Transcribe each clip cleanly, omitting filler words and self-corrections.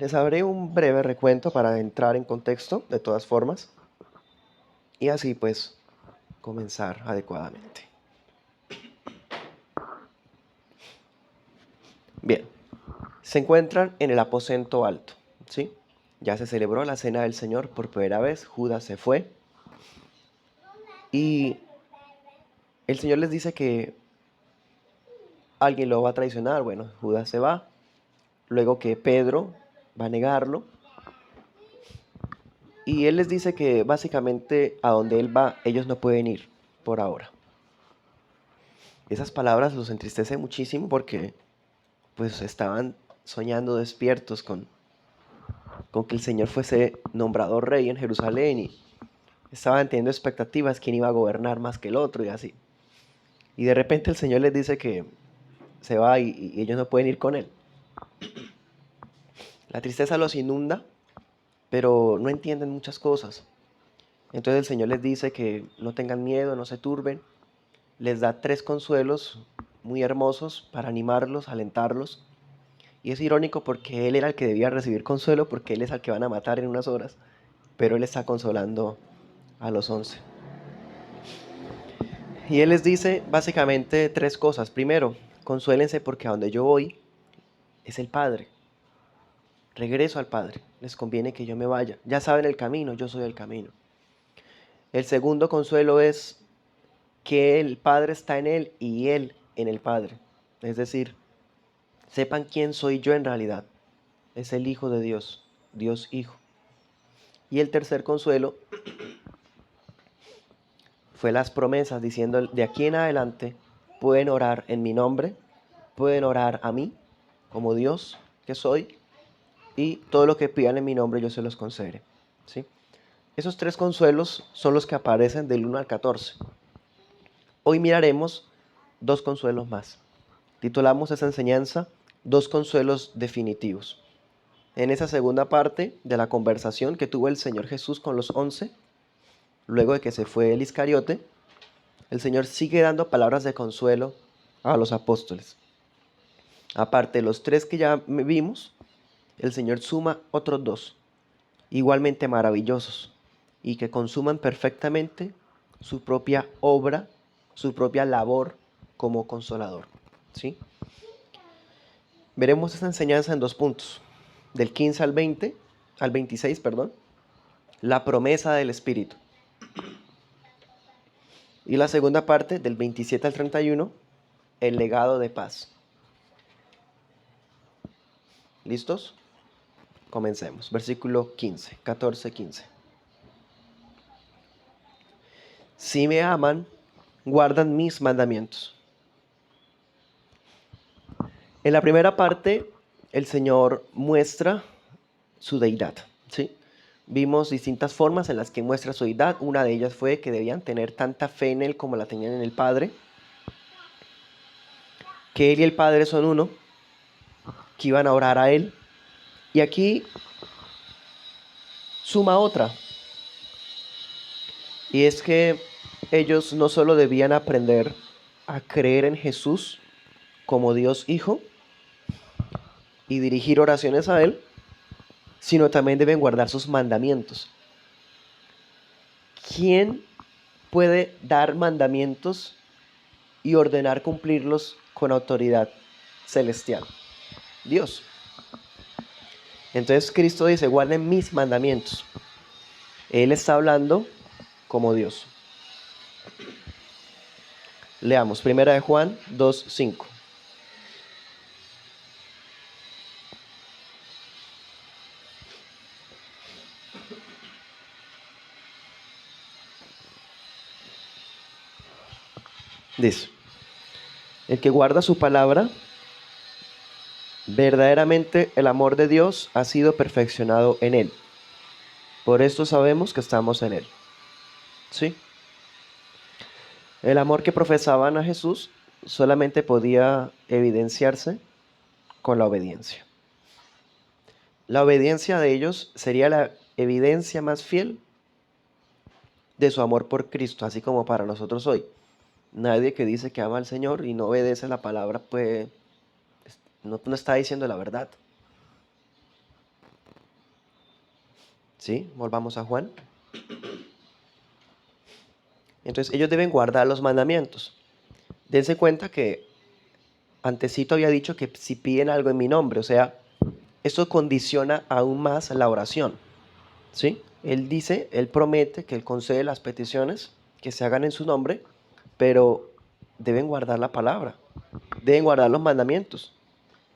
les haré un breve recuento para entrar en contexto, de todas formas, y así pues comenzar adecuadamente. Bien, se encuentran en el aposento alto, ¿sí? Ya se celebró la cena del Señor por primera vez, Judas se fue y el Señor les dice que alguien lo va a traicionar. Bueno, Judas se va, luego que Pedro va a negarlo y él les dice que básicamente a donde él va ellos no pueden ir por ahora. Esas palabras los entristece muchísimo porque pues estaban soñando despiertos con que el Señor fuese nombrado rey en Jerusalén y estaban teniendo expectativas quién iba a gobernar más que el otro y así. Y de repente el Señor les dice que se va y ellos no pueden ir con él. La tristeza los inunda, pero no entienden muchas cosas. Entonces el Señor les dice que no tengan miedo, no se turben. Les da 3 consuelos muy hermosos para animarlos, alentarlos. Y es irónico porque Él era el que debía recibir consuelo, porque Él es al que van a matar en unas horas, pero Él está consolando a los 11. Y Él les dice básicamente 3 cosas. Primero, consuélense porque a donde yo voy es el Padre. Regreso al Padre. Les conviene que yo me vaya. Ya saben el camino, yo soy el camino. El segundo consuelo es que el Padre está en Él y Él en el Padre. Es decir, sepan quién soy yo en realidad. Es el Hijo de Dios, Dios Hijo. Y el tercer consuelo fue las promesas diciendo, de aquí en adelante pueden orar en mi nombre, pueden orar a mí como Dios que soy, y todo lo que pidan en mi nombre yo se los concederé. ¿Sí? Esos 3 consuelos son los que aparecen del 1 al 14. Hoy miraremos 2 consuelos más. Titulamos esa enseñanza 2 consuelos definitivos. En esa segunda parte de la conversación que tuvo el Señor Jesús con los 11, luego de que se fue el Iscariote, el Señor sigue dando palabras de consuelo a los apóstoles. Aparte de los 3 que ya vimos, el Señor suma otros 2, igualmente maravillosos, y que consuman perfectamente su propia obra, su propia labor como consolador. ¿Sí? Veremos esta enseñanza en 2 puntos. Del 15 al 26, perdón, la promesa del Espíritu. Y la segunda parte, del 27 al 31, el legado de paz. ¿Listos? Comencemos. Versículo 15, 14, 15. Si me aman, guardan mis mandamientos. En la primera parte, el Señor muestra su deidad, ¿sí? Vimos distintas formas en las que muestra su deidad. Una de ellas fue que debían tener tanta fe en Él como la tenían en el Padre, que Él y el Padre son uno, que iban a orar a Él. Y aquí suma otra, y es que ellos no solo debían aprender a creer en Jesús como Dios Hijo y dirigir oraciones a Él, sino también deben guardar sus mandamientos. ¿Quién puede dar mandamientos y ordenar cumplirlos con autoridad celestial? Dios. Entonces Cristo dice, guarden mis mandamientos. Él está hablando como Dios. Leamos, 1 Juan 2:5. Dice, el que guarda su palabra, verdaderamente el amor de Dios ha sido perfeccionado en él. Por esto sabemos que estamos en él. ¿Sí? El amor que profesaban a Jesús solamente podía evidenciarse con la obediencia. La obediencia de ellos sería la evidencia más fiel de su amor por Cristo, así como para nosotros hoy. Nadie que dice que ama al Señor y no obedece la palabra, pues no está diciendo la verdad. ¿Sí? Volvamos a Juan. Entonces ellos deben guardar los mandamientos. Dense cuenta que antesito había dicho que si piden algo en mi nombre, o sea, esto condiciona aún más la oración. ¿Sí? Él dice, él promete que él concede las peticiones que se hagan en su nombre, pero deben guardar la palabra, deben guardar los mandamientos.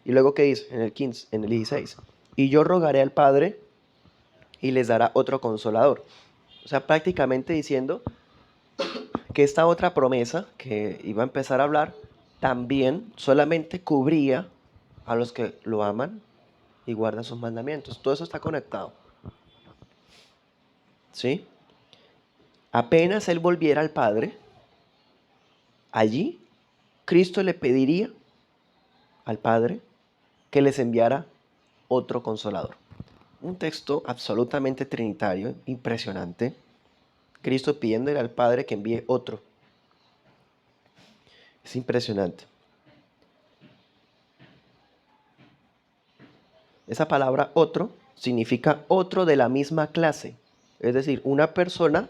Y luego, ¿qué dice? En el 15, en el 16. Y yo rogaré al Padre y les dará otro consolador. O sea, prácticamente diciendo que esta otra promesa que iba a empezar a hablar también solamente cubría a los que lo aman y guardan sus mandamientos. Todo eso está conectado. ¿Sí? Apenas él volviera al Padre, allí Cristo le pediría al Padre que les enviara otro consolador. Un texto absolutamente trinitario, impresionante. Cristo pidiéndole al Padre que envíe otro. Es impresionante. Esa palabra otro significa otro de la misma clase. Es decir, una persona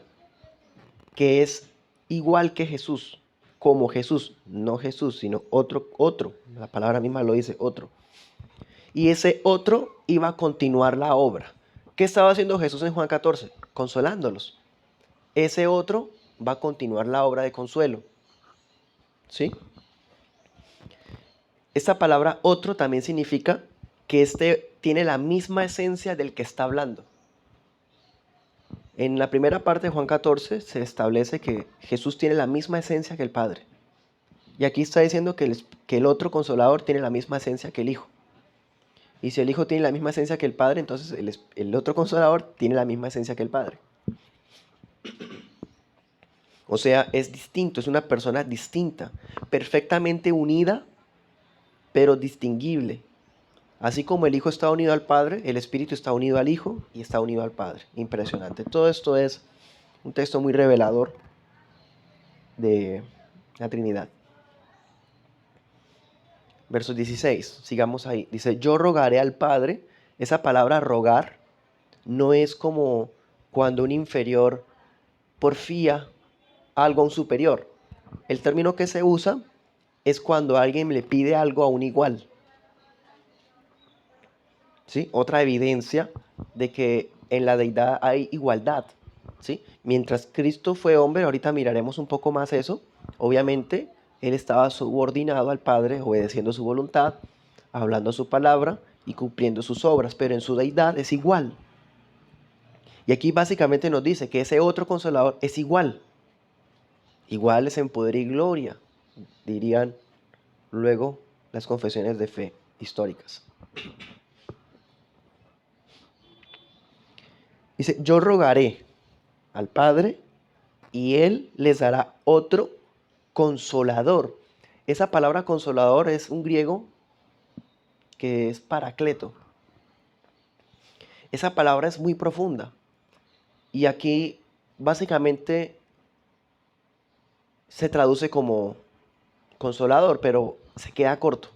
que es igual que Jesús, como Jesús, no Jesús, sino otro. La palabra misma lo dice, otro. Y ese otro iba a continuar la obra. ¿Qué estaba haciendo Jesús en Juan 14? Consolándolos. Ese otro va a continuar la obra de consuelo. ¿Sí? Esta palabra otro también significa que este tiene la misma esencia del que está hablando. En la primera parte de Juan 14 se establece que Jesús tiene la misma esencia que el Padre. Y aquí está diciendo que el otro consolador tiene la misma esencia que el Hijo. Y si el Hijo tiene la misma esencia que el Padre, entonces el otro consolador tiene la misma esencia que el Padre. O sea, es distinto, es una persona distinta, perfectamente unida, pero distinguible. Así como el Hijo está unido al Padre, el Espíritu está unido al Hijo y está unido al Padre. Impresionante. Todo esto es un texto muy revelador de la Trinidad. Verso 16, sigamos ahí. Dice, yo rogaré al Padre. Esa palabra rogar no es como cuando un inferior porfía algo a un superior. El término que se usa es cuando alguien le pide algo a un igual. ¿Sí? Otra evidencia de que en la deidad hay igualdad. ¿Sí? Mientras Cristo fue hombre, ahorita miraremos un poco más eso, obviamente él estaba subordinado al Padre, obedeciendo su voluntad, hablando su palabra y cumpliendo sus obras, pero en su deidad es igual. Y aquí básicamente nos dice que ese otro consolador es igual. Igual es en poder y gloria, dirían luego las confesiones de fe históricas. Dice, yo rogaré al Padre y Él les dará otro consolador. Esa palabra consolador es un griego que es paracleto. Esa palabra es muy profunda. Y aquí básicamente se traduce como consolador, pero se queda corto.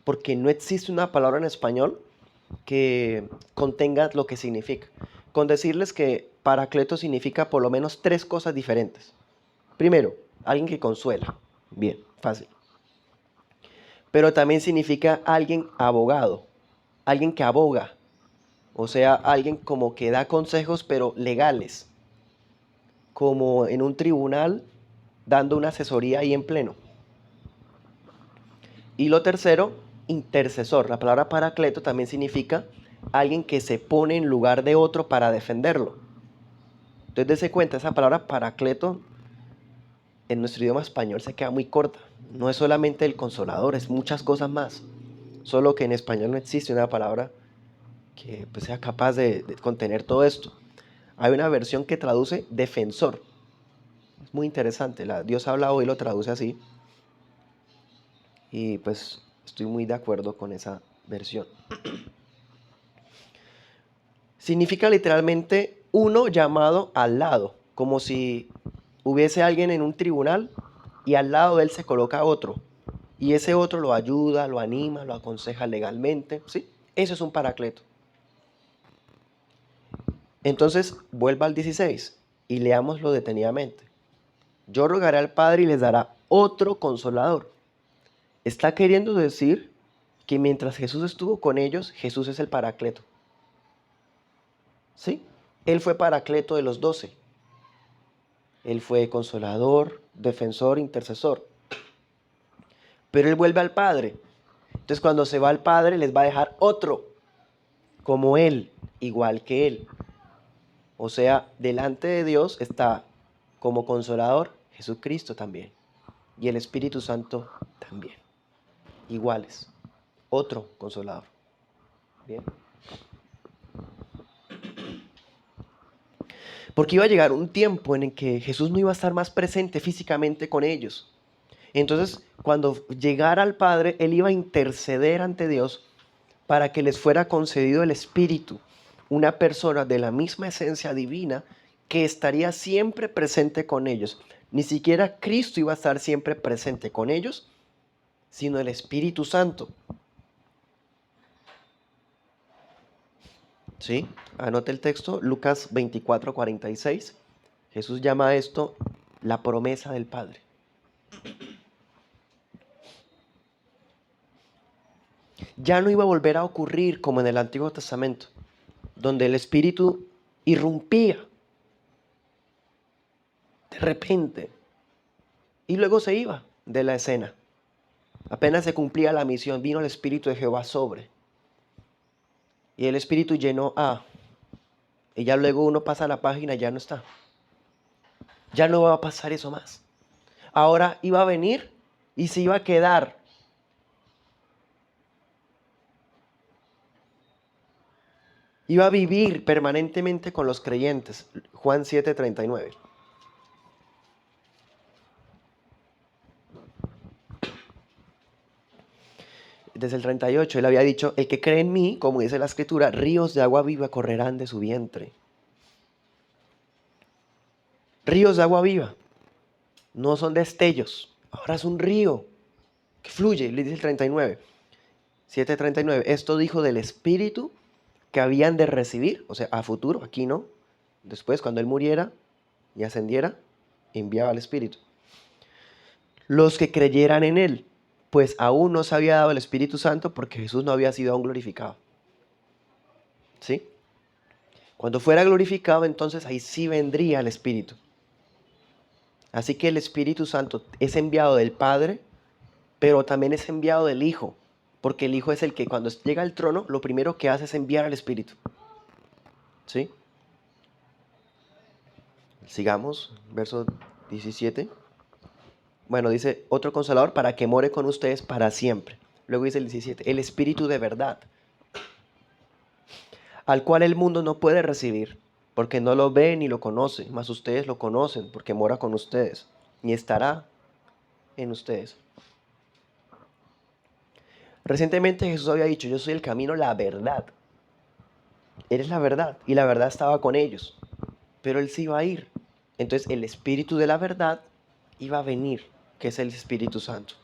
Porque no existe una palabra en español que contenga lo que significa. Con decirles que paracleto significa por lo menos tres cosas diferentes. Primero, alguien que consuela. Bien, fácil. Pero también significa alguien abogado, alguien que aboga, o sea, alguien como que da consejos pero legales, como en un tribunal dando una asesoría ahí en pleno. Y lo tercero, intercesor. La palabra paracleto también significa alguien que se pone en lugar de otro para defenderlo. Entonces, dése cuenta, esa palabra paracleto en nuestro idioma español se queda muy corta. No es solamente el consolador, es muchas cosas más. Solo que en español no existe una palabra que pues, sea capaz de contener todo esto. Hay una versión que traduce defensor. Es muy interesante. Dios habla hoy lo traduce así. Y pues estoy muy de acuerdo con esa versión. Significa literalmente uno llamado al lado. Como si hubiese alguien en un tribunal y al lado de él se coloca otro. Y ese otro lo ayuda, lo anima, lo aconseja legalmente. ¿Sí? Eso es un paracleto. Entonces, vuelva al 16 y leámoslo detenidamente. Yo rogaré al Padre y les dará otro consolador. Está queriendo decir que mientras Jesús estuvo con ellos, Jesús es el Paracleto. ¿Sí? Él fue Paracleto de los 12. Él fue consolador, defensor, intercesor. Pero Él vuelve al Padre. Entonces cuando se va al Padre les va a dejar otro, como Él, igual que Él. O sea, delante de Dios está como consolador Jesucristo también. Y el Espíritu Santo también. Iguales. Otro consolador. Bien. Porque iba a llegar un tiempo en el que Jesús no iba a estar más presente físicamente con ellos. Entonces, cuando llegara al Padre, Él iba a interceder ante Dios para que les fuera concedido el Espíritu, una persona de la misma esencia divina que estaría siempre presente con ellos. Ni siquiera Cristo iba a estar siempre presente con ellos, sino el Espíritu Santo. ¿Sí? Anote el texto, Lucas 24:46. Jesús llama a esto la promesa del Padre. Ya no iba a volver a ocurrir como en el Antiguo Testamento, donde el Espíritu irrumpía de repente y luego se iba de la escena. Apenas se cumplía la misión, vino el Espíritu de Jehová sobre. Y el Espíritu llenó a. Y ya luego uno pasa la página y ya no está. Ya no va a pasar eso más. Ahora iba a venir y se iba a quedar. Iba a vivir permanentemente con los creyentes. Juan 7:39. Desde el 38, él había dicho, el que cree en mí, como dice la Escritura, ríos de agua viva correrán de su vientre. Ríos de agua viva. No son destellos. Ahora es un río que fluye, le dice el 39. 7:39. Esto dijo del Espíritu que habían de recibir, o sea, a futuro, aquí no. Después, cuando él muriera y ascendiera, enviaba al Espíritu. Los que creyeran en él, pues aún no se había dado el Espíritu Santo porque Jesús no había sido aún glorificado. ¿Sí? Cuando fuera glorificado, entonces ahí sí vendría el Espíritu. Así que el Espíritu Santo es enviado del Padre, pero también es enviado del Hijo, porque el Hijo es el que cuando llega al trono, lo primero que hace es enviar al Espíritu. ¿Sí? Sigamos, verso 17. Bueno, dice, otro consolador para que more con ustedes para siempre. Luego dice el 17, el Espíritu de verdad, al cual el mundo no puede recibir, porque no lo ve ni lo conoce, mas ustedes lo conocen, porque mora con ustedes, y estará en ustedes. Recientemente Jesús había dicho, yo soy el camino, la verdad. Eres la verdad, y la verdad estaba con ellos, pero Él se iba a ir. Entonces el Espíritu de la verdad iba a venir, que es el Espíritu Santo.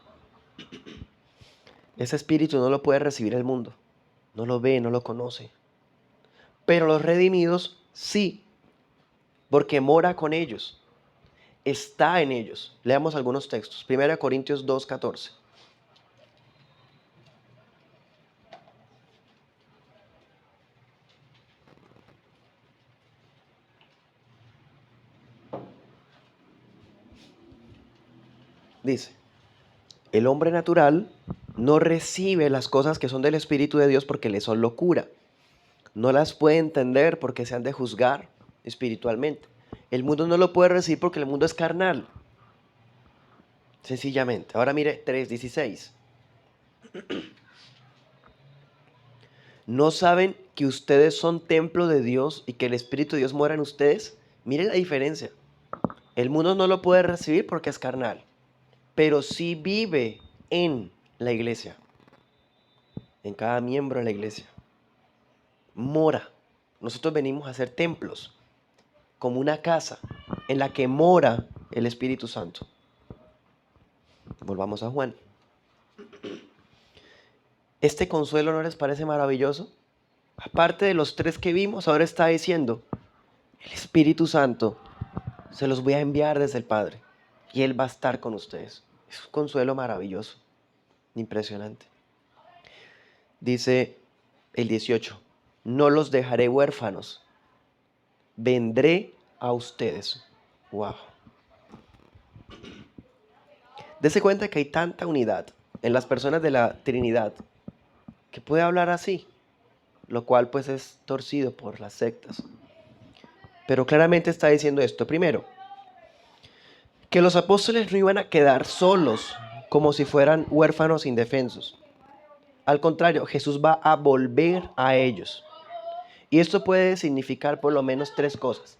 Ese Espíritu no lo puede recibir el mundo, no lo ve, no lo conoce. Pero los redimidos sí, porque mora con ellos, está en ellos. Leamos algunos textos. 1 Corintios 2:14. Dice, el hombre natural no recibe las cosas que son del Espíritu de Dios porque le son locura. No las puede entender porque se han de juzgar espiritualmente. El mundo no lo puede recibir porque el mundo es carnal. Sencillamente. Ahora mire 3:16. ¿No saben que ustedes son templo de Dios y que el Espíritu de Dios mora en ustedes? Mire la diferencia. El mundo no lo puede recibir porque es carnal, pero sí vive en la iglesia, en cada miembro de la iglesia. Mora. Nosotros venimos a ser templos, como una casa en la que mora el Espíritu Santo. Volvamos a Juan. ¿Este consuelo no les parece maravilloso? Aparte de los tres que vimos, ahora está diciendo, El Espíritu Santo se los voy a enviar desde el Padre y Él va a estar con ustedes. Es un consuelo maravilloso, impresionante. Dice el 18, no los dejaré huérfanos, vendré a ustedes. Wow. Dese cuenta que hay tanta unidad en las personas de la Trinidad que puede hablar así, lo cual pues es torcido por las sectas. Pero claramente está diciendo esto. Primero, que los apóstoles no iban a quedar solos como si fueran huérfanos indefensos. Al contrario, Jesús va a volver a ellos. Y esto puede significar por lo menos tres cosas.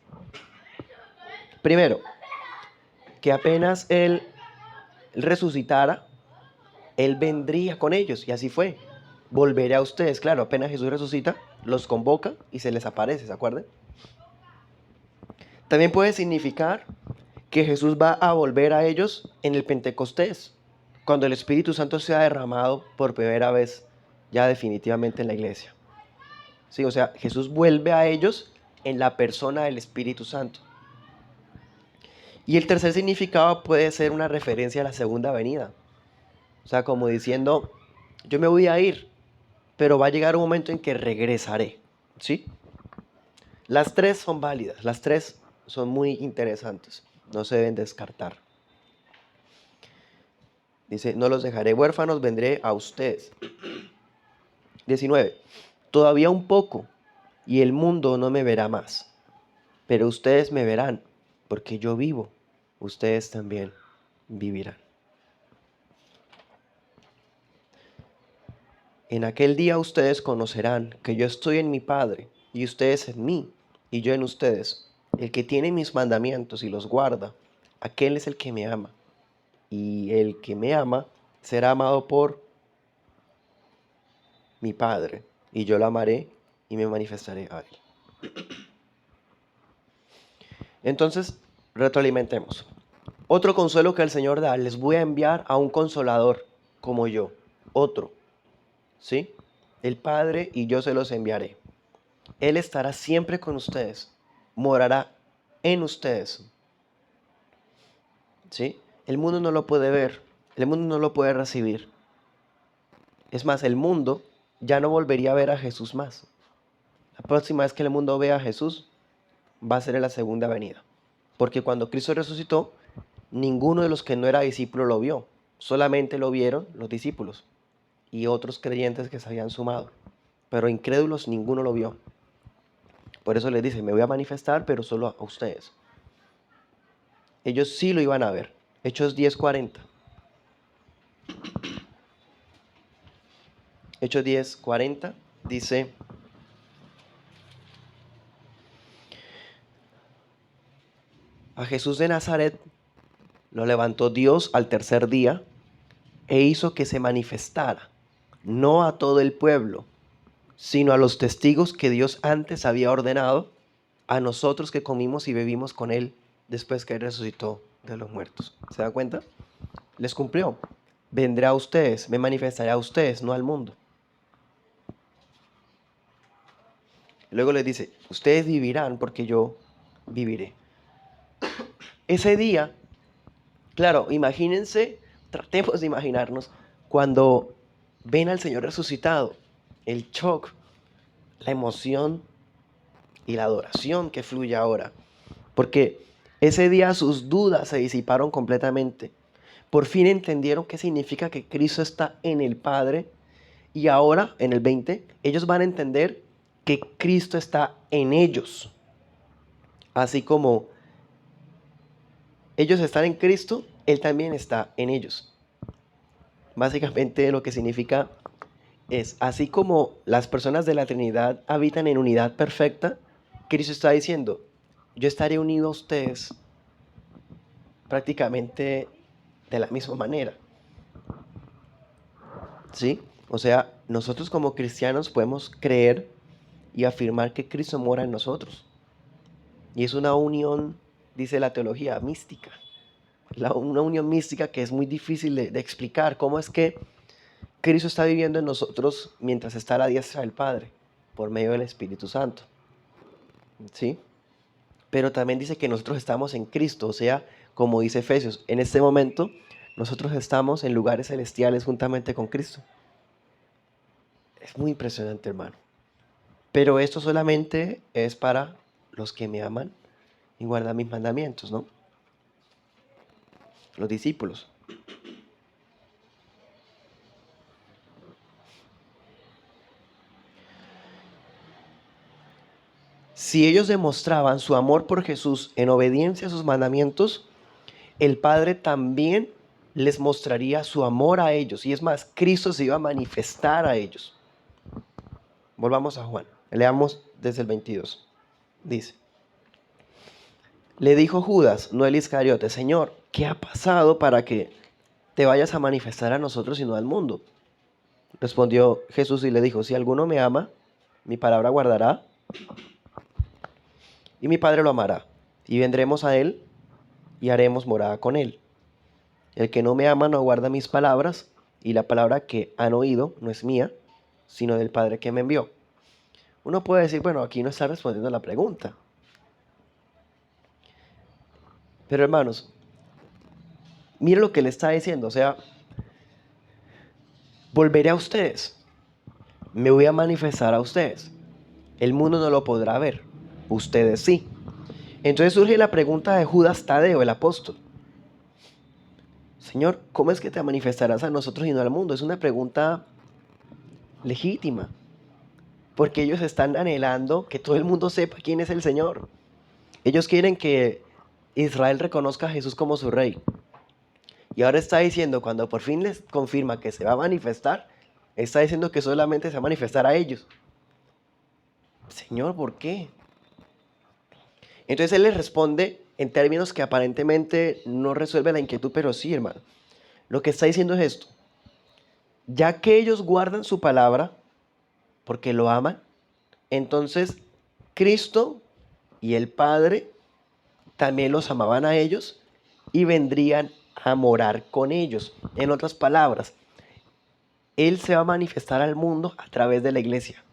Primero, que apenas Él resucitara, Él vendría con ellos. Y así fue. Volveré a ustedes. Claro, apenas Jesús resucita, los convoca y se les aparece, ¿se acuerdan? También puede significar que Jesús va a volver a ellos en el Pentecostés, cuando el Espíritu Santo sea derramado por primera vez ya definitivamente en la iglesia. Sí, o sea, Jesús vuelve a ellos en la persona del Espíritu Santo. Y el tercer significado puede ser una referencia a la segunda venida. O sea, como diciendo, yo me voy a ir, pero va a llegar un momento en que regresaré. ¿Sí? Las tres son válidas, las tres son muy interesantes, no se deben descartar. Dice, no los dejaré huérfanos, vendré a ustedes. 19. Todavía un poco, y el mundo no me verá más, pero ustedes me verán, porque yo vivo, ustedes también vivirán. En aquel día ustedes conocerán que yo estoy en mi Padre, y ustedes en mí, y yo en ustedes. El que tiene mis mandamientos y los guarda, aquel es el que me ama. Y el que me ama será amado por mi Padre, y yo lo amaré y me manifestaré a él. Entonces, retroalimentemos. Otro consuelo que el Señor da, les voy a enviar a un consolador como yo, otro, ¿sí? El Padre y yo se los enviaré. Él estará siempre con ustedes, morará en ustedes, ¿sí? El mundo no lo puede ver, el mundo no lo puede recibir. Es más, el mundo ya no volvería a ver a Jesús más. La próxima vez que el mundo vea a Jesús va a ser en la segunda venida. Porque cuando Cristo resucitó, ninguno de los que no era discípulo lo vio. Solamente lo vieron los discípulos y otros creyentes que se habían sumado. Pero incrédulos ninguno lo vio. Por eso les dice, me voy a manifestar, pero solo a ustedes. Ellos sí lo iban a ver. Hechos 10:40. Hechos 10:40 dice, a Jesús de Nazaret lo levantó Dios al tercer día e hizo que se manifestara, no a todo el pueblo, sino a los testigos que Dios antes había ordenado, a nosotros que comimos y bebimos con Él después que Él resucitó de los muertos. ¿Se da cuenta? Les cumplió. Vendré a ustedes, me manifestaré a ustedes, no al mundo. Luego les dice, ustedes vivirán porque yo viviré. Ese día, claro, imagínense, tratemos de imaginarnos cuando ven al Señor resucitado, el shock, la emoción y la adoración que fluye ahora. Porque ese día sus dudas se disiparon completamente. Por fin entendieron qué significa que Cristo está en el Padre. Y ahora, en el 20, ellos van a entender que Cristo está en ellos. Así como ellos están en Cristo, Él también está en ellos. Básicamente lo que significa es, así como las personas de la Trinidad habitan en unidad perfecta, Cristo está diciendo, yo estaré unido a ustedes prácticamente de la misma manera. ¿Sí? O sea, nosotros como cristianos podemos creer y afirmar que Cristo mora en nosotros. Y es una unión, dice la teología, mística. Una unión mística que es muy difícil de explicar. ¿Cómo es que Cristo está viviendo en nosotros mientras está a la diestra del Padre? Por medio del Espíritu Santo. ¿Sí? pero también dice que nosotros estamos en Cristo, o sea, como dice Efesios, en este momento nosotros estamos en lugares celestiales juntamente con Cristo. Es muy impresionante, hermano. Pero esto solamente es para los que me aman y guardan mis mandamientos, ¿no? Los discípulos. Si ellos demostraban su amor por Jesús en obediencia a sus mandamientos, el Padre también les mostraría su amor a ellos. Y es más, Cristo se iba a manifestar a ellos. Volvamos a Juan. Leamos desde el 22. Dice, le dijo Judas, no el Iscariote, Señor, ¿qué ha pasado para que te vayas a manifestar a nosotros y no al mundo? Respondió Jesús y le dijo, si alguno me ama, mi palabra guardará y mi Padre lo amará. Y vendremos a él y haremos morada con él. El que no me ama no guarda mis palabras, y la palabra que han oído no es mía, sino del Padre que me envió. Uno puede decir, bueno, aquí no está respondiendo a la pregunta. Pero hermanos, miren lo que le está diciendo, o sea, volveré a ustedes, me voy a manifestar a ustedes. El mundo no lo podrá ver, ustedes sí. Entonces surge la pregunta de Judas Tadeo, el apóstol. Señor, ¿cómo es que te manifestarás a nosotros y no al mundo? Es una pregunta legítima, porque ellos están anhelando que todo el mundo sepa quién es el Señor. Ellos quieren que Israel reconozca a Jesús como su rey. Y ahora está diciendo, cuando por fin les confirma que se va a manifestar, está diciendo que solamente se va a manifestar a ellos. Señor, ¿por qué? Entonces él les responde en términos que aparentemente no resuelve la inquietud, pero sí, hermano. Lo que está diciendo es esto. Ya que ellos guardan su palabra, porque lo aman, entonces Cristo y el Padre también los amaban a ellos y vendrían a morar con ellos. En otras palabras, Él se va a manifestar al mundo a través de la iglesia.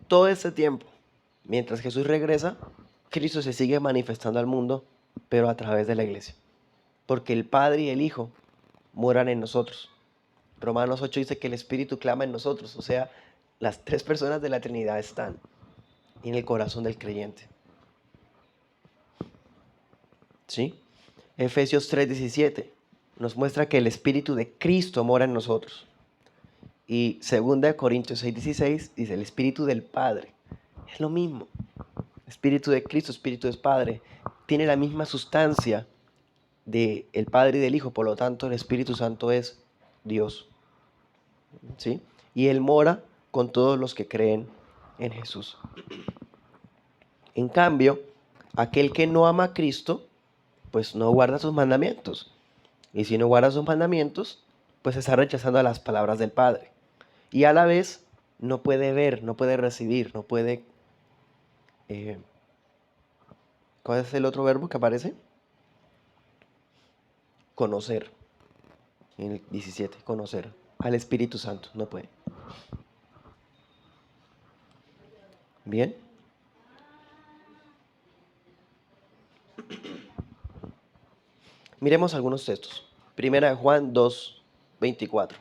Todo este tiempo, mientras Jesús regresa, Cristo se sigue manifestando al mundo, pero a través de la iglesia. Porque el Padre y el Hijo moran en nosotros. Romanos 8 dice que el Espíritu clama en nosotros, o sea, las tres personas de la Trinidad están en el corazón del creyente. ¿Sí? Efesios 3:17 nos muestra que el Espíritu de Cristo mora en nosotros. Y 2 Corintios 6:16 dice el Espíritu del Padre. Es lo mismo. Espíritu de Cristo, Espíritu del Padre. Tiene la misma sustancia del Padre y del Hijo. Por lo tanto, el Espíritu Santo es Dios. ¿Sí? Y Él mora con todos los que creen en Jesús. En cambio, aquel que no ama a Cristo, pues no guarda sus mandamientos. Y si no guarda sus mandamientos, pues está rechazando las palabras del Padre. Y a la vez no puede ver, no puede recibir, no puede... ¿cuál es el otro verbo que aparece? Conocer. En el 17, conocer al Espíritu Santo. No puede. Bien. Miremos algunos textos. Primera de Juan 2:24.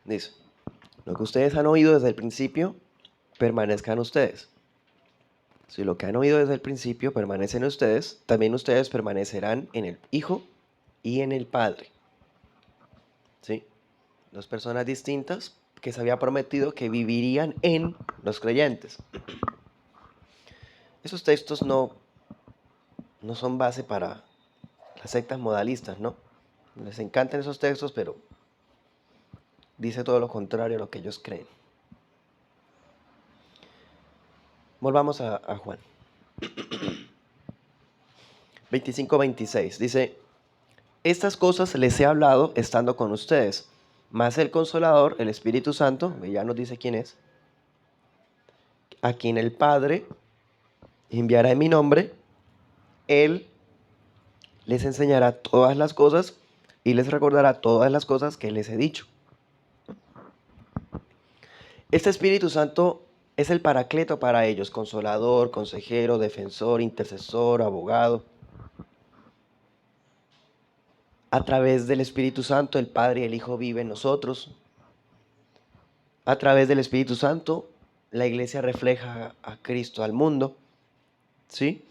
Dice, lo que ustedes han oído desde el principio, permanezcan ustedes. Si lo que han oído desde el principio permanece en ustedes, también ustedes permanecerán en el Hijo y en el Padre. ¿Sí? Dos personas distintas que se había prometido que vivirían en los creyentes. Esos textos no son base para las sectas modalistas, ¿no? Les encantan esos textos, pero dice todo lo contrario a lo que ellos creen. Volvamos a Juan 25:26. Dice, estas cosas les he hablado estando con ustedes, mas el Consolador, el Espíritu Santo, ya nos dice quién es, a quien el Padre enviará en mi nombre. Él les enseñará todas las cosas y les recordará todas las cosas que les he dicho. Este Espíritu Santo es el Paracleto para ellos, consolador, consejero, defensor, intercesor, abogado. A través del Espíritu Santo, el Padre y el Hijo viven en nosotros. A través del Espíritu Santo, la iglesia refleja a Cristo al mundo, ¿sí?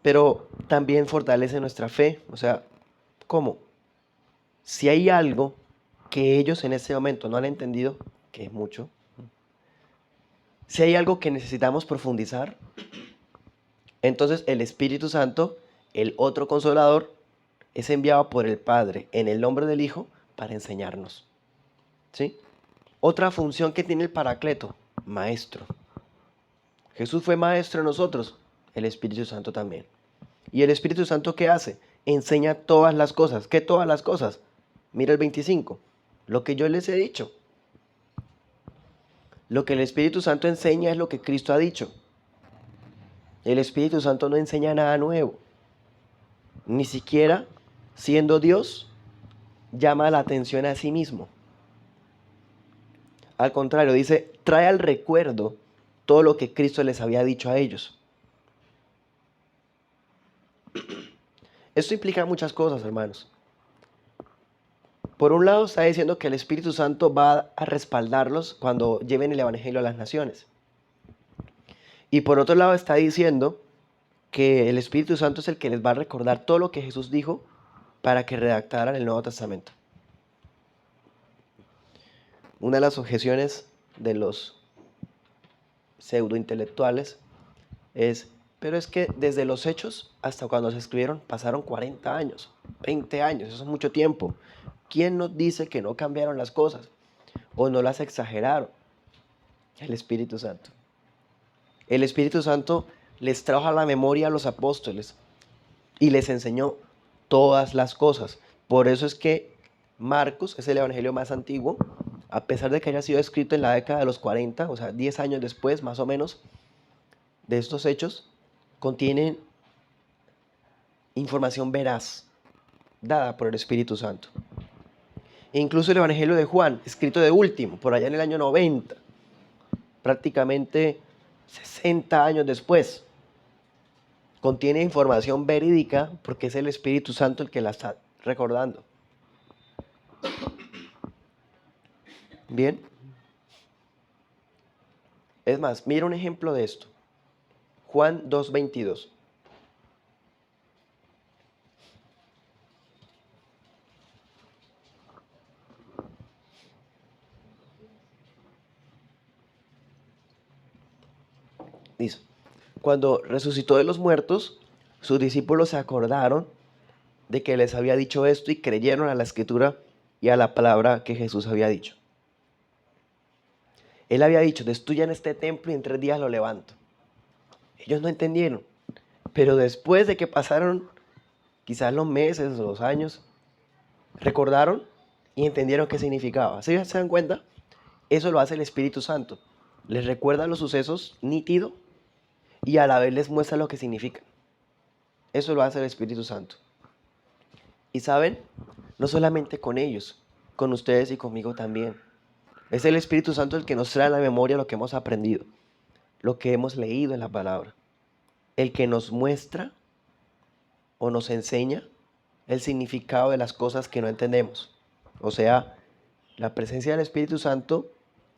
Pero también fortalece nuestra fe. O sea, ¿cómo? Si hay algo que ellos en ese momento no han entendido, que es mucho, si hay algo que necesitamos profundizar, entonces el Espíritu Santo, el otro consolador, es enviado por el Padre en el nombre del Hijo para enseñarnos, ¿sí? Otra función que tiene el Paracleto, maestro. Jesús fue maestro de nosotros, el Espíritu Santo también. ¿Y el Espíritu Santo qué hace? Enseña todas las cosas. ¿Qué todas las cosas? Mira el 25. Lo que yo les he dicho. Lo que el Espíritu Santo enseña es lo que Cristo ha dicho. El Espíritu Santo no enseña nada nuevo. Ni siquiera, siendo Dios, llama la atención a sí mismo. Al contrario, dice, trae al recuerdo todo lo que Cristo les había dicho a ellos. Esto implica muchas cosas, hermanos. Por un lado, está diciendo que el Espíritu Santo va a respaldarlos cuando lleven el Evangelio a las naciones. Y por otro lado, está diciendo que el Espíritu Santo es el que les va a recordar todo lo que Jesús dijo para que redactaran el Nuevo Testamento. Una de las objeciones de los pseudointelectuales es, pero es que desde los hechos hasta cuando se escribieron pasaron 40 años, 20 años, eso es mucho tiempo. ¿Quién nos dice que no cambiaron las cosas o no las exageraron? El Espíritu Santo. El Espíritu Santo les trajo a la memoria a los apóstoles y les enseñó todas las cosas. Por eso es que Marcos es el evangelio más antiguo, a pesar de que haya sido escrito en la década de los 40, o sea, 10 años después más o menos de estos hechos, contienen información veraz dada por el Espíritu Santo. E incluso el evangelio de Juan, escrito de último, por allá en el año 90, prácticamente 60 años después, contiene información verídica porque es el Espíritu Santo el que la está recordando. Bien. Es más, mira un ejemplo de esto. Juan 2:22. Dice, cuando resucitó de los muertos, sus discípulos se acordaron de que les había dicho esto y creyeron a la escritura y a la palabra que Jesús había dicho. Él había dicho, destruyan este templo y en 3 días lo levanto. Ellos no entendieron, pero después de que pasaron quizás los meses o los años, recordaron y entendieron qué significaba. ¿Sí se dan cuenta? Eso lo hace el Espíritu Santo. Les recuerda los sucesos nítido y a la vez les muestra lo que significan. Eso lo hace el Espíritu Santo. Y saben, no solamente con ellos, con ustedes y conmigo también. Es el Espíritu Santo el que nos trae a la memoria lo que hemos aprendido, lo que hemos leído en la palabra. El que nos muestra o nos enseña el significado de las cosas que no entendemos. O sea, la presencia del Espíritu Santo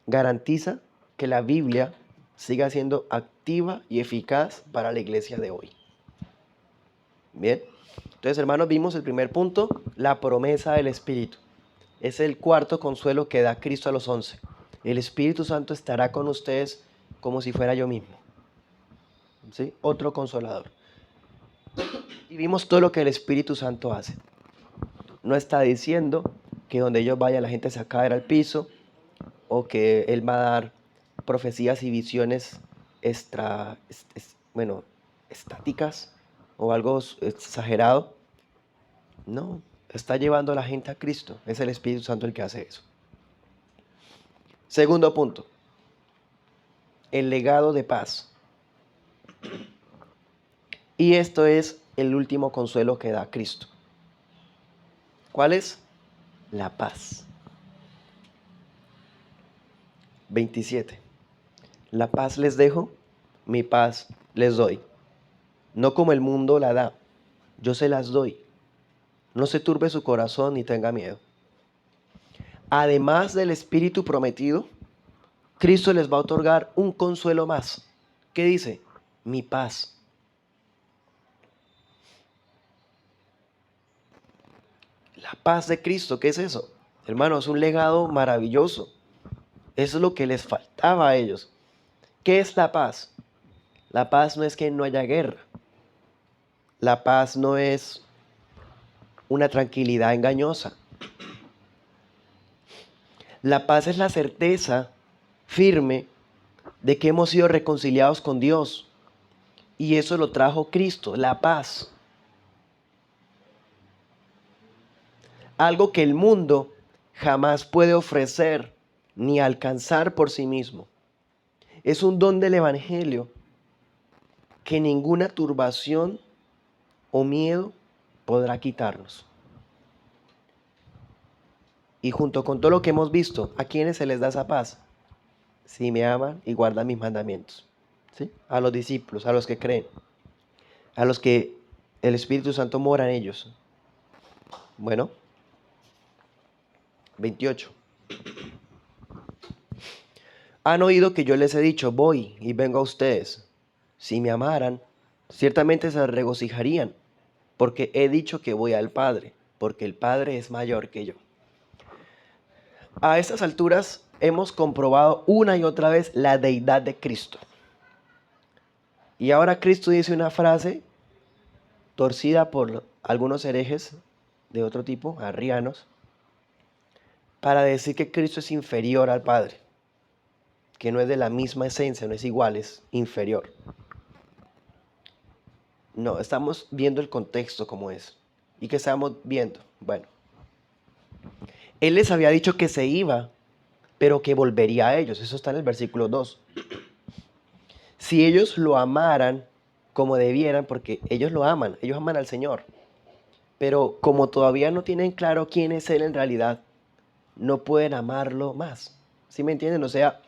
garantiza que la Biblia siga siendo activa y eficaz para la iglesia de hoy. Bien, entonces hermanos, vimos el primer punto, la promesa del Espíritu. Es el cuarto consuelo que da Cristo a los 11. El Espíritu Santo estará con ustedes como si fuera yo mismo. ¿Sí? Otro consolador. Y vimos todo lo que el Espíritu Santo hace. No está diciendo que donde ellos vayan la gente se va a caer al piso o que Él va a dar profecías y visiones estáticas o algo exagerado. No, está llevando a la gente a Cristo. Es el Espíritu Santo el que hace eso. Segundo punto. el legado de paz. Y esto es el último consuelo que da Cristo. ¿Cuál es? La paz. 27. La paz les dejo, mi paz les doy. No como el mundo la da, yo se las doy. No se turbe su corazón ni tenga miedo. Además del Espíritu prometido, Cristo les va a otorgar un consuelo más. ¿Qué dice? Mi paz. La paz de Cristo, ¿qué es eso? Hermano, es un legado maravilloso. Eso es lo que les faltaba a ellos. ¿Qué es la paz? La paz no es que no haya guerra. La paz no es una tranquilidad engañosa. La paz es la certeza firme de que hemos sido reconciliados con Dios. Y eso lo trajo Cristo, la paz. Algo que el mundo jamás puede ofrecer ni alcanzar por sí mismo. Es un don del Evangelio que ninguna turbación o miedo podrá quitarnos. Y junto con todo lo que hemos visto, ¿a quiénes se les da esa paz? Si me aman y guardan mis mandamientos. ¿Sí? A los discípulos, a los que creen, a los que el Espíritu Santo mora en ellos. Bueno, 28. Han oído que yo les he dicho, voy y vengo a ustedes. Si me amaran, ciertamente se regocijarían, porque he dicho que voy al Padre, porque el Padre es mayor que yo. A estas alturas hemos comprobado una y otra vez la deidad de Cristo. Y ahora Cristo dice una frase torcida por algunos herejes de otro tipo, arrianos, para decir que Cristo es inferior al Padre, que no es de la misma esencia, no es igual, es inferior. No, estamos viendo el contexto como es. ¿Y qué estamos viendo? Bueno, Él les había dicho que se iba, pero que volvería a ellos. Eso está en el versículo 2. Si ellos lo amaran como debieran, porque ellos lo aman, ellos aman al Señor. Pero como todavía no tienen claro quién es Él en realidad, no pueden amarlo más. ¿Sí me entienden? O sea,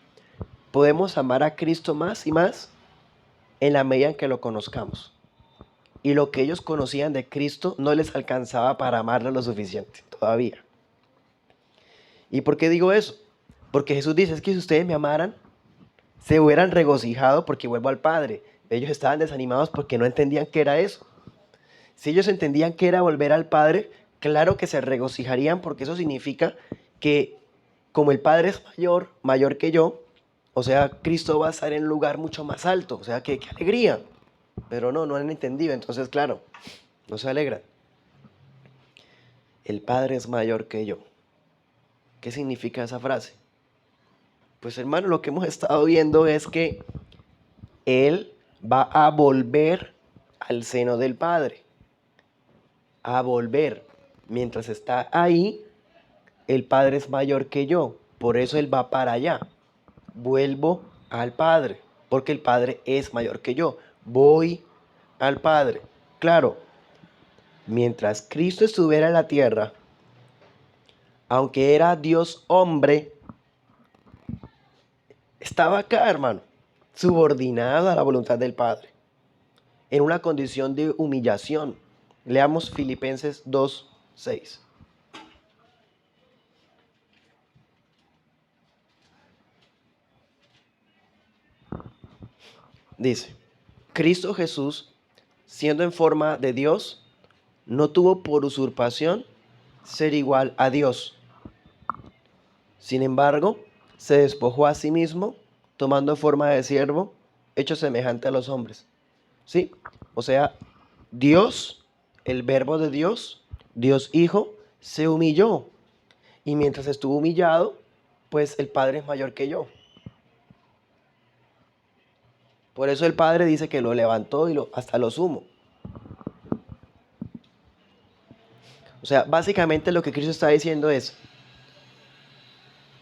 podemos amar a Cristo más y más en la medida en que lo conozcamos. Y lo que ellos conocían de Cristo no les alcanzaba para amarlo lo suficiente todavía. ¿Y por qué digo eso? Porque Jesús dice, es que si ustedes me amaran, se hubieran regocijado porque vuelvo al Padre. Ellos estaban desanimados porque no entendían qué era eso. Si ellos entendían qué era volver al Padre, claro que se regocijarían porque eso significa que como el Padre es mayor, mayor que yo, o sea, Cristo va a estar en un lugar mucho más alto. O sea, qué alegría. Pero no han entendido. Entonces, claro, no se alegran. El Padre es mayor que yo. ¿Qué significa esa frase? Pues hermano, lo que hemos estado viendo es que Él va a volver al seno del Padre. A volver. Mientras está ahí, el Padre es mayor que yo. Por eso Él va para allá. Vuelvo al Padre. Porque el Padre es mayor que yo. Voy al Padre. Claro, mientras Cristo estuviera en la tierra, aunque era Dios hombre, estaba acá, hermano, subordinado a la voluntad del Padre, en una condición de humillación. Leamos Filipenses 2:6. Dice, Cristo Jesús, siendo en forma de Dios, no tuvo por usurpación ser igual a Dios. Sin embargo, se despojó a sí mismo, tomando forma de siervo, hecho semejante a los hombres. ¿Sí? O sea, Dios, el verbo de Dios, Dios Hijo, se humilló. Y mientras estuvo humillado, pues el Padre es mayor que yo. Por eso el Padre dice que lo levantó y hasta lo sumo. O sea, básicamente lo que Cristo está diciendo es,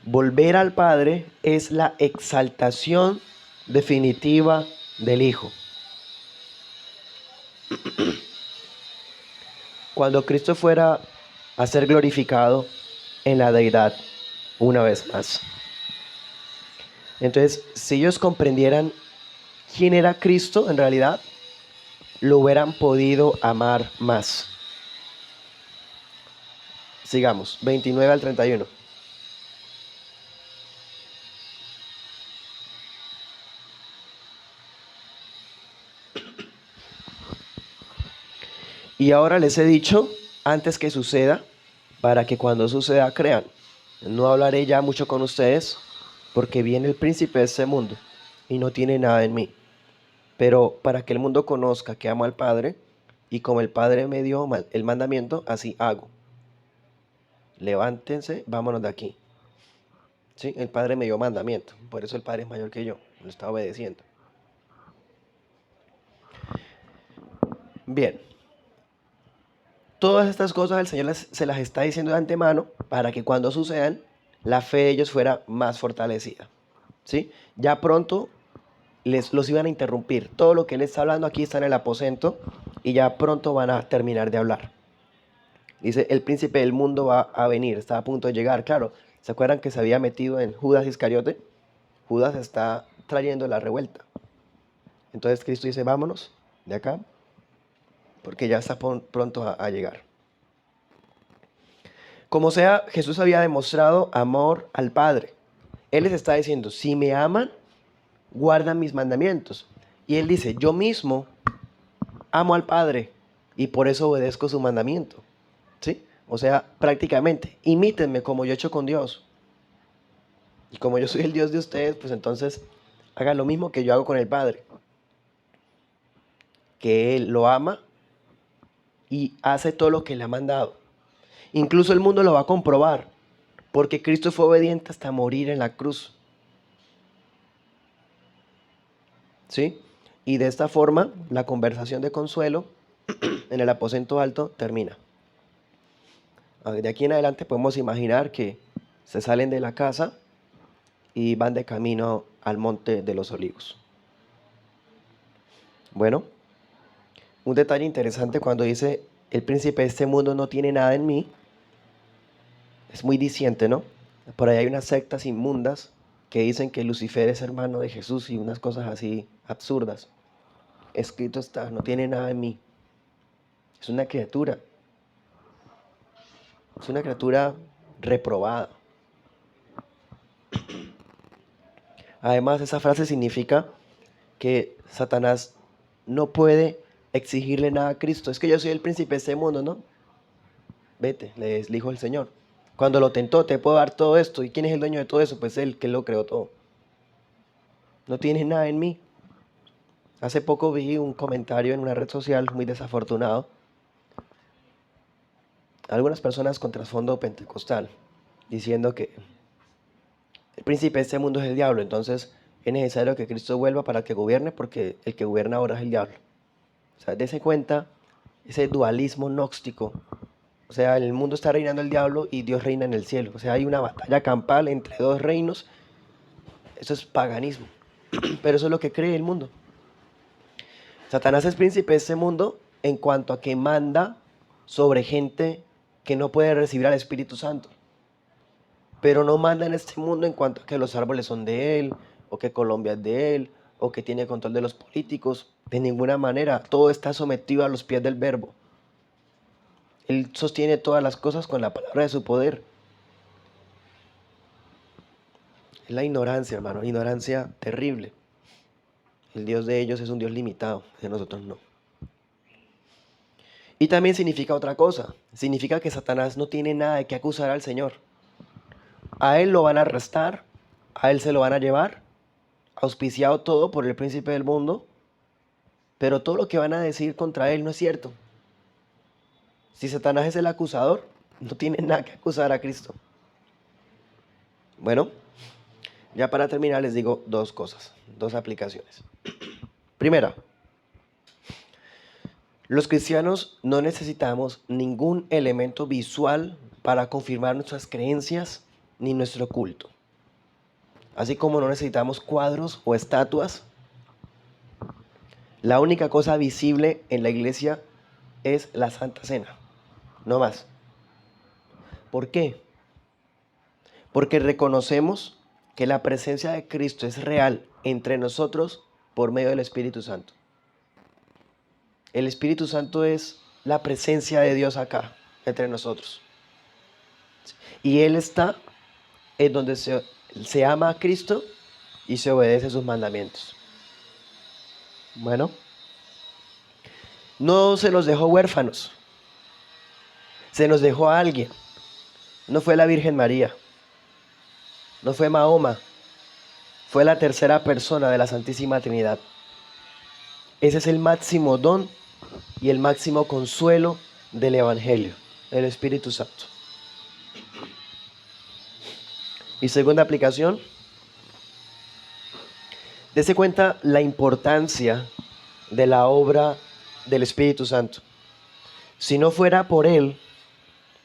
volver al Padre es la exaltación definitiva del Hijo. Cuando Cristo fuera a ser glorificado en la deidad una vez más. Entonces, si ellos comprendieran quién era Cristo en realidad, lo hubieran podido amar más. Sigamos, 29 al 31. Y ahora les he dicho antes que suceda, para que cuando suceda crean. No hablaré ya mucho con ustedes, porque viene el príncipe de este mundo y no tiene nada en mí. Pero para que el mundo conozca que amo al Padre, y como el Padre me dio el mandamiento, así hago. Levántense, vámonos de aquí. ¿Sí? El Padre me dio mandamiento, por eso el Padre es mayor que yo, lo está obedeciendo. Bien, todas estas cosas el Señor se las está diciendo de antemano para que cuando sucedan, la fe de ellos fuera más fortalecida. ¿Sí? Ya pronto los iban a interrumpir. Todo lo que Él está hablando aquí está en el aposento y ya pronto van a terminar de hablar. Dice, el príncipe del mundo va a venir, está a punto de llegar. Claro, ¿se acuerdan que se había metido en Judas Iscariote? Judas está trayendo la revuelta. Entonces Cristo dice, vámonos de acá, porque ya está pronto a llegar. Como sea, Jesús había demostrado amor al Padre. Él les está diciendo, si me aman, guardan mis mandamientos. Y Él dice, yo mismo amo al Padre y por eso obedezco su mandamiento. ¿Sí? O sea, prácticamente, imítenme como yo he hecho con Dios. Y como yo soy el Dios de ustedes, pues entonces hagan lo mismo que yo hago con el Padre. Que Él lo ama y hace todo lo que le ha mandado. Incluso el mundo lo va a comprobar, porque Cristo fue obediente hasta morir en la cruz. ¿Sí? Y de esta forma, la conversación de consuelo en el aposento alto termina. De aquí en adelante podemos imaginar que se salen de la casa y van de camino al monte de los olivos. Bueno, un detalle interesante cuando dice, el príncipe de este mundo no tiene nada en mí, es muy diciente, ¿no? Por ahí hay unas sectas inmundas que dicen que Lucifer es hermano de Jesús y unas cosas así absurdas. Escrito está, no tiene nada en mí. Es una criatura. Es una criatura reprobada. Además, esa frase significa que Satanás no puede exigirle nada a Cristo. Es que yo soy el príncipe de este mundo, ¿no? Vete, le dijo el Señor. Cuando lo tentó, te puedo dar todo esto. ¿Y quién es el dueño de todo eso? Pues Él, que lo creó todo. No tienes nada en mí. Hace poco vi un comentario en una red social muy desafortunado. Algunas personas con trasfondo pentecostal diciendo que el príncipe de este mundo es el diablo, entonces es necesario que Cristo vuelva para que gobierne porque el que gobierna ahora es el diablo. O sea, dése cuenta ese dualismo gnóstico. O sea, en el mundo está reinando el diablo y Dios reina en el cielo. O sea, hay una batalla campal entre dos reinos. Eso es paganismo. Pero eso es lo que cree el mundo. Satanás es príncipe de este mundo en cuanto a que manda sobre gente que no puede recibir al Espíritu Santo. Pero no manda en este mundo en cuanto a que los árboles son de él, o que Colombia es de él, o que tiene control de los políticos. De ninguna manera, todo está sometido a los pies del Verbo. Él sostiene todas las cosas con la palabra de su poder. Es la ignorancia, hermano, ignorancia terrible. El Dios de ellos es un Dios limitado, de nosotros no. Y también significa otra cosa. Significa que Satanás no tiene nada de qué acusar al Señor. A él lo van a arrestar, a él se lo van a llevar, auspiciado todo por el príncipe del mundo, pero todo lo que van a decir contra él no es cierto. Si Satanás es el acusador, no tiene nada que acusar a Cristo. Bueno, ya para terminar les digo dos cosas, dos aplicaciones. Primera, los cristianos no necesitamos ningún elemento visual para confirmar nuestras creencias ni nuestro culto. Así como no necesitamos cuadros o estatuas, la única cosa visible en la iglesia es la Santa Cena, no más. ¿Por qué? Porque reconocemos que la presencia de Cristo es real entre nosotros por medio del Espíritu Santo. El Espíritu Santo es la presencia de Dios acá, entre nosotros. Y Él está en donde se ama a Cristo y se obedece sus mandamientos. Bueno, no se nos dejó huérfanos, se nos dejó a alguien. No fue la Virgen María, no fue Mahoma, fue la tercera persona de la Santísima Trinidad. Ese es el máximo don y el máximo consuelo del Evangelio, el Espíritu Santo. Y segunda aplicación, dése cuenta la importancia de la obra del Espíritu Santo. Si no fuera por Él,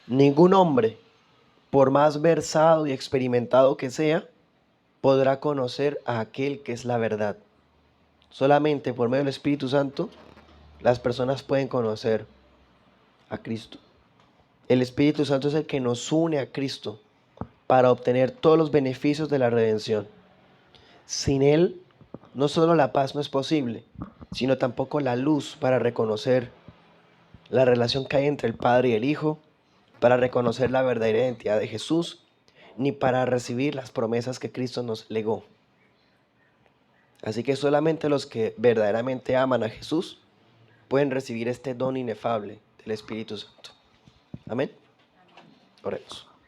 ningún hombre, por más versado y experimentado que sea, podrá conocer a aquel que es la verdad. Solamente por medio del Espíritu Santo, las personas pueden conocer a Cristo. El Espíritu Santo es el que nos une a Cristo para obtener todos los beneficios de la redención. Sin Él, no solo la paz no es posible, sino tampoco la luz para reconocer la relación que hay entre el Padre y el Hijo, para reconocer la verdadera identidad de Jesús, ni para recibir las promesas que Cristo nos legó. Así que solamente los que verdaderamente aman a Jesús pueden recibir este don inefable del Espíritu Santo. Amén. Oremos.